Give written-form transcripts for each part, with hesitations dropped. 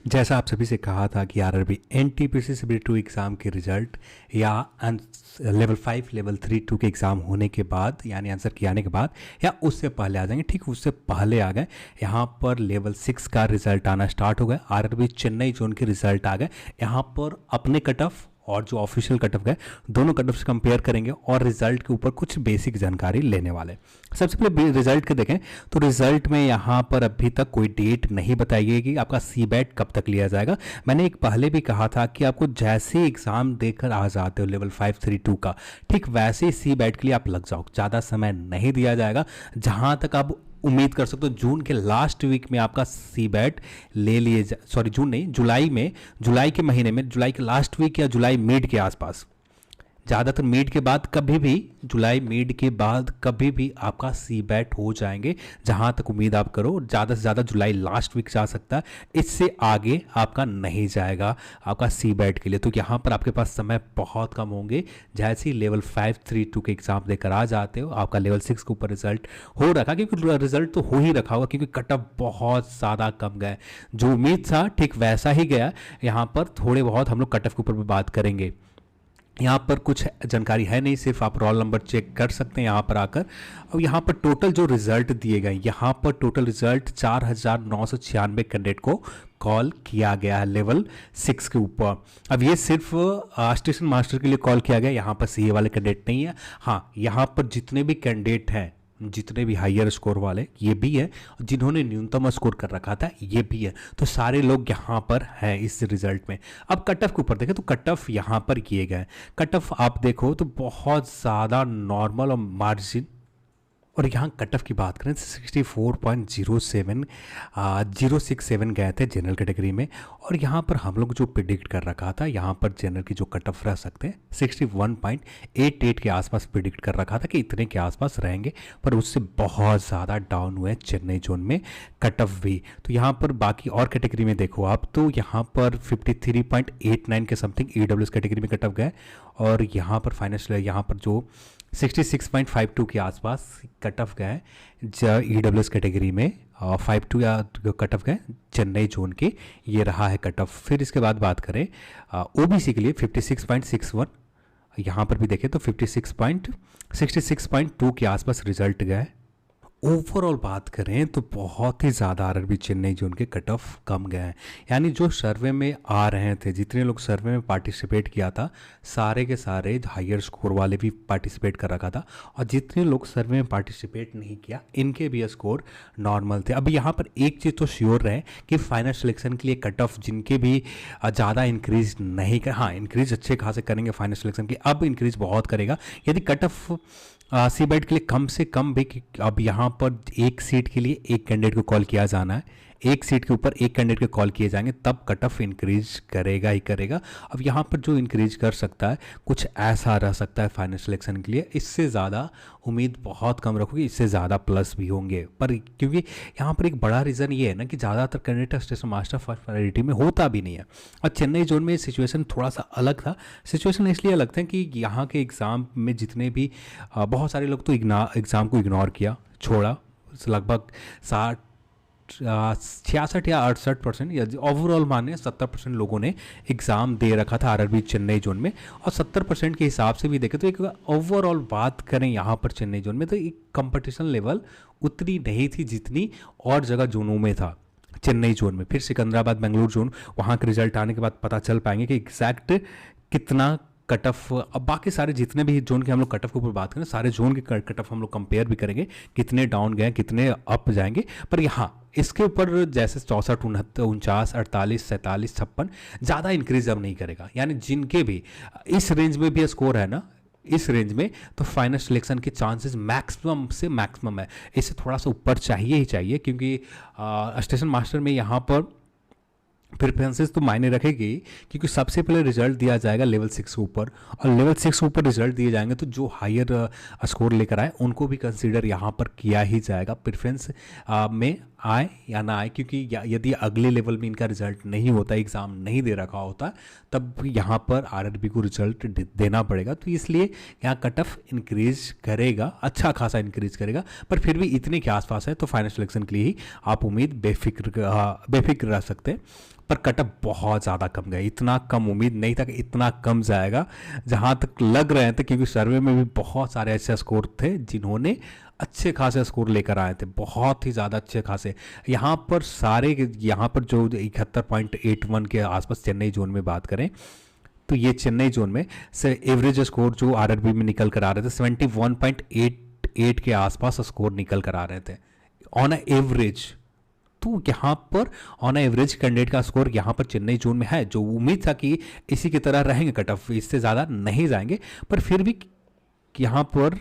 जैसा आप सभी से कहा था कि आरआरबी एनटीपीसी सिबिलिटी 2 एग्ज़ाम के रिजल्ट या लेवल 5 लेवल 3 2 के एग्ज़ाम होने के बाद यानी आंसर किए आने के बाद या उससे पहले आ जाएंगे। ठीक उससे पहले आ गए, यहाँ पर लेवल 6 का रिजल्ट आना स्टार्ट हो गया। आरआरबी चेन्नई जोन के रिजल्ट आ गए। यहाँ पर अपने कट ऑफ और जो ऑफिशियल कट ऑफ गए दोनों कट ऑफ से कंपेयर करेंगे और रिजल्ट के ऊपर कुछ बेसिक जानकारी लेने वाले। सबसे पहले रिजल्ट के देखें तो रिजल्ट में यहाँ पर अभी तक कोई डेट नहीं बताई गई कि आपका सीबैट कब तक लिया जाएगा। मैंने एक पहले भी कहा था कि आपको जैसे एग्जाम देकर आ जाते हो लेवल 532 का, ठीक वैसे ही सीबैट के लिए आप लग जाओ, ज़्यादा समय नहीं दिया जाएगा। जहाँ तक आप उम्मीद कर सकते हो जून के लास्ट वीक में आपका सीबैट ले लिए सॉरी जून नहीं, जुलाई के महीने में, जुलाई के लास्ट वीक या जुलाई मिड के आसपास, ज़्यादातर मिड के बाद कभी भी, जुलाई मिड के बाद कभी भी आपका सीबैट हो जाएंगे। जहाँ तक उम्मीद आप करो ज़्यादा से ज़्यादा जुलाई लास्ट वीक जा सकता है, इससे आगे आपका नहीं जाएगा आपका सीबैट के लिए। तो यहाँ पर आपके पास समय बहुत कम होंगे। जैसे ही लेवल 532 के एग्ज़ाम देकर आ जाते हो, आपका लेवल 6 के ऊपर रिजल्ट हो रखा, क्योंकि रिजल्ट तो हो ही रखा होगा क्योंकि कट ऑफ बहुत ज़्यादा कम गए। जो उम्मीद था ठीक वैसा ही गया। यहाँ पर थोड़े बहुत हम लोग कट ऑफ के ऊपर भी बात करेंगे। यहाँ पर कुछ जानकारी है नहीं, सिर्फ आप रोल नंबर चेक कर सकते हैं यहाँ पर आकर। और यहाँ पर टोटल जो रिजल्ट दिए गए, यहाँ पर टोटल रिजल्ट 4,996 कैंडिडेट को कॉल किया गया है लेवल 6 के ऊपर। अब ये सिर्फ स्टेशन मास्टर के लिए कॉल किया गया, यहाँ पर सीए वाले कैंडिडेट नहीं है। हाँ, यहाँ पर जितने भी कैंडिडेट हैं, जितने भी हायर स्कोर वाले ये भी है, जिन्होंने न्यूनतम स्कोर कर रखा था ये भी है, तो सारे लोग यहाँ पर हैं इस रिजल्ट में। अब कट ऑफ के ऊपर देखें तो कट ऑफ यहाँ पर किए गए। कट ऑफ आप देखो तो बहुत ज़्यादा नॉर्मल और मार्जिन, और यहाँ कट ऑफ की बात करें तो 64.067 गए थे जनरल कैटेगरी में। और यहाँ पर हम लोग जो प्रिडिक्ट कर रखा था, यहाँ पर जनरल की जो कट ऑफ रह सकते हैं 61.88 के आसपास प्रिडिक्ट कर रखा था कि इतने के आसपास रहेंगे, पर उससे बहुत ज़्यादा डाउन हुए चेन्नई जोन में कट ऑफ भी। तो यहाँ पर बाकी और कैटेगरी में देखो आप तो यहाँ पर 53.89 के समथिंग ईडब्ल्यूएस कैटेगरी में कट ऑफ गए। और यहाँ पर फाइनेंशियल यहाँ पर जो 66.52 के आसपास कट ऑफ गए ईडब्ल्यूएस कैटेगरी में, 52 या कट ऑफ गए चेन्नई जोन के, ये रहा है कट ऑफ। फिर इसके बाद बात करें ओबीसी के लिए 56.61, यहाँ पर भी देखें तो 66.2 के आसपास रिजल्ट गए। ओवरऑल बात करें तो बहुत ही ज़्यादा आरआरबी चेन्नई जोन के कट ऑफ कम गए हैं। यानी जो सर्वे में आ रहे थे, जितने लोग सर्वे में पार्टिसिपेट किया था, सारे के सारे हायर स्कोर वाले भी पार्टिसिपेट कर रखा था, और जितने लोग सर्वे में पार्टिसिपेट नहीं किया इनके भी स्कोर नॉर्मल थे। अब यहाँ पर एक चीज़ तो श्योर रहे कि फाइनल सिलेक्शन के लिए कट ऑफ जिनके भी ज़्यादा इंक्रीज नहीं कर, हाँ इंक्रीज अच्छे खासे करेंगे फाइनल सिलेक्शन की, अब इंक्रीज बहुत करेगा यदि कट ऑफ सीबैट के लिए कम से कम भी। अब यहाँ पर एक सीट के लिए एक कैंडिडेट को कॉल किया जाना है, एक सीट के ऊपर एक कैंडिडेट के कॉल किए जाएंगे, तब कट ऑफ इंक्रीज करेगा ही करेगा। अब यहाँ पर जो इंक्रीज कर सकता है कुछ ऐसा रह सकता है फाइनल सिलेक्शन के लिए, इससे ज़्यादा उम्मीद बहुत कम रखोगे, इससे ज़्यादा प्लस भी होंगे। पर क्योंकि यहाँ पर एक बड़ा रीज़न ये है ना कि ज़्यादातर candidate station master first priority में होता भी नहीं है। और चेन्नई जोन में सिचुएशन थोड़ा सा अलग था। सिचुएशन इसलिए अलग था कि यहाँ के एग्ज़ाम में जितने भी बहुत सारे लोग तो एग्ज़ाम को इग्नोर किया, छोड़ा, लगभग 66 या 68% या ओवरऑल माने 70% लोगों ने एग्ज़ाम दे रखा था आरआरबी चेन्नई जोन में। और 70% के हिसाब से भी देखें तो एक ओवरऑल बात करें यहाँ पर चेन्नई जोन में तो एक कंपटीशन लेवल उतनी नहीं थी जितनी और जगह जोनों में था चेन्नई जोन में। फिर सिकंदराबाद बेंगलुरु जोन, वहाँ के रिजल्ट आने के बाद पता चल पाएंगे कि एग्जैक्ट कितना कट ऑफ। अब बाकी सारे जितने भी जोन के हम लोग कट ऑफ के ऊपर बात करें, सारे जोन के कट ऑफ हम लोग कंपेयर भी करेंगे, कितने डाउन गए कितने अप जाएंगे। पर यहाँ इसके ऊपर जैसे 64, 49, 48, 47, 56 ज़्यादा इंक्रीज अब नहीं करेगा। यानी जिनके भी इस रेंज में भी स्कोर है ना, इस रेंज में, तो फाइनल सिलेक्शन के चांसेस मैक्सिमम से मैक्सिमम है। इससे थोड़ा सा ऊपर चाहिए ही चाहिए, क्योंकि स्टेशन मास्टर में यहाँ पर प्रेफरेंसेस तो मायने रखेगी, क्योंकि सबसे पहले रिजल्ट दिया जाएगा लेवल 6 के ऊपर, और लेवल 6 के ऊपर रिजल्ट दिए जाएंगे तो जो हायर स्कोर लेकर आए उनको भी कंसीडर यहाँ पर किया ही जाएगा। प्रेफरेंस में आए या ना आए, क्योंकि यदि अगले लेवल में इनका रिजल्ट नहीं होता, एग्ज़ाम नहीं दे रखा होता, तब यहाँ पर आरआरबी को रिजल्ट देना पड़ेगा। तो इसलिए यहाँ कट ऑफ इंक्रीज करेगा, अच्छा खासा इंक्रीज करेगा, पर फिर भी इतने के आसपास है, तो फाइनल सिलेक्शन के लिए ही आप उम्मीद बेफिक्र रह सकते हैं। पर कट ऑफ बहुत ज़्यादा कम गया, इतना कम उम्मीद नहीं था कि इतना कम जाएगा, जहाँ तक लग रहे थे, क्योंकि सर्वे में भी बहुत सारे ऐसे स्कोर थे जिन्होंने अच्छे खासे स्कोर लेकर आए थे, बहुत ही ज़्यादा अच्छे खासे। यहाँ पर यहाँ पर जो 71.81 के आसपास चेन्नई जोन में बात करें, तो ये चेन्नई जोन में से एवरेज स्कोर जो आरआरबी में निकल कर आ रहे थे 71.88 के आसपास स्कोर निकल कर आ रहे थे ऑन एवरेज। तो यहाँ पर ऑन एवरेज कैंडिडेट का स्कोर यहाँ पर चेन्नई जोन में है, जो उम्मीद था कि इसी की तरह रहेंगे कट ऑफ, इससे ज़्यादा नहीं जाएंगे, पर फिर भी यहाँ पर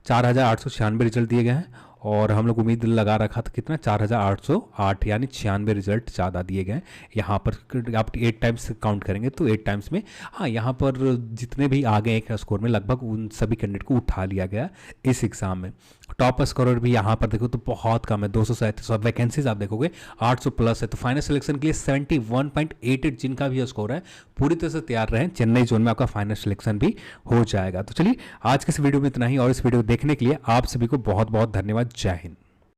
4,896 रिजल्ट दिए गए हैं, और हम लोग उम्मीद लगा रखा था कितना 4,808, यानी 96 रिजल्ट ज़्यादा दिए गए हैं। यहाँ पर आप 8 टाइम्स काउंट करेंगे तो 8 टाइम्स में, हाँ, यहाँ पर जितने भी आ गए एक स्कोर में लगभग उन सभी कैंडिडेट को उठा लिया गया इस एग्ज़ाम में। टॉप स्कोरर भी यहाँ पर देखो तो बहुत कम है, 237। अब वैकेंसीज आप देखोगे 800 प्लस है, तो फाइनल सिलेक्शन के लिए 71.88 जिनका भी स्कोर है पूरी तरह से तैयार रहें, चेन्नई जोन में आपका फाइनल सिलेक्शन भी हो जाएगा। तो चलिए आज के इस वीडियो में इतना ही, और इस वीडियो को देखने के लिए आप सभी को बहुत बहुत धन्यवाद। जय हिंद।